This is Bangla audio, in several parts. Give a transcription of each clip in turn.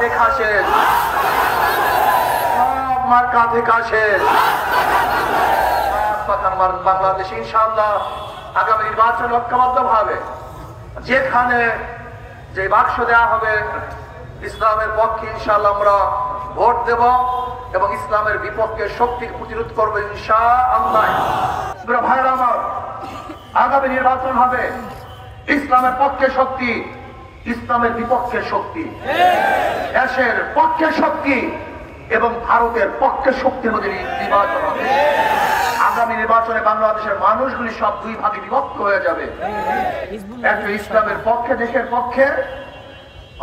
দেখা শেষ, সব মার্কা দেখা শেষ। বাংলাদেশ ইনশাআল্লাহ আগামী নির্বাচন ঐক্যবদ্ধ ভাবে যেখানে যে বাক্স দেওয়া হবে ইসলামের পক্ষে ইনশাআল্লাহ আমরা ভোট দেব এবং ইসলামের বিপক্ষে শক্তিকে প্রতিরোধ করবো ইনশাআল্লাহ। ভাইরা আমার, আগামী নির্বাচন হবে ইসলামের পক্ষে শক্তি, ইসলামের বিপক্ষে শক্তি, দেশের পক্ষে শক্তি এবং ভারতের পক্ষে শক্তির মধ্যে নির্বাচন হবে। আগামী নির্বাচনে বাংলাদেশের মানুষগুলি সব দুই ভাগে বিভক্ত হয়ে যাবে, একটা ইসলামের পক্ষে দেশের পক্ষে,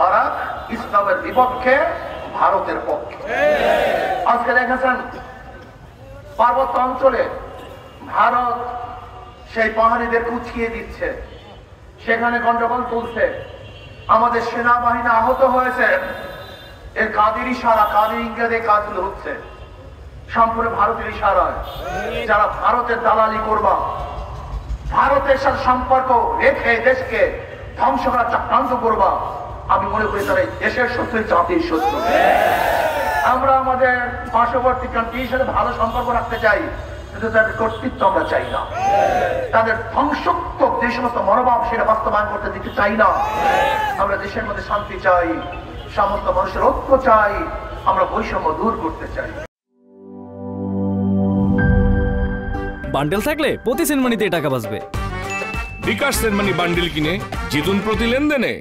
আর ইসলামের বিপক্ষে ভারতের পক্ষে। আজকে দেখেছেন পার্বত্য অঞ্চলে ভারত সেই পাহাড়িদের কুচিয়ে দিচ্ছে, সেখানে গন্ডগোল তুলছে, আমাদের সেনাবাহিনী আহত হয়েছে। এর কাদের ইশারা, কাদের ইংরেজি কাজগুলো হচ্ছে সম্পূর্ণ ভারতের ইশারায়। যারা ভারতের দালালি করবা, ভারতের সাথে সম্পর্ক রেখে দেশকে ধ্বংস করার চক্রান্ত করবা, আমি মনে করি তারা দেশের শত্রু, জাতির শত্রু। আমরা আমাদের পার্শ্ববর্তী কান্ট্রির সাথে ভালো সম্পর্ক রাখতে চাই, কিন্তু তাদের কর্তৃত্ব আমরা চাই না, তাদের ধ্বংসাত্মক যে সমস্ত মনোভাব সেটা বাস্তবায়ন করতে দিতে চাই না। আমরা দেশের মধ্যে শান্তি চাই, সমস্ত মানুষের ঐক্য চাই, আমরা বৈষম্য দূর করতে চাই। বান্ডেল থাকলে প্রতি সেনমানিতে টাকা বাঁচবে। বিকাশ সেনমানি বান্ডেল কিনে জিতুন প্রতি লেনদেনে।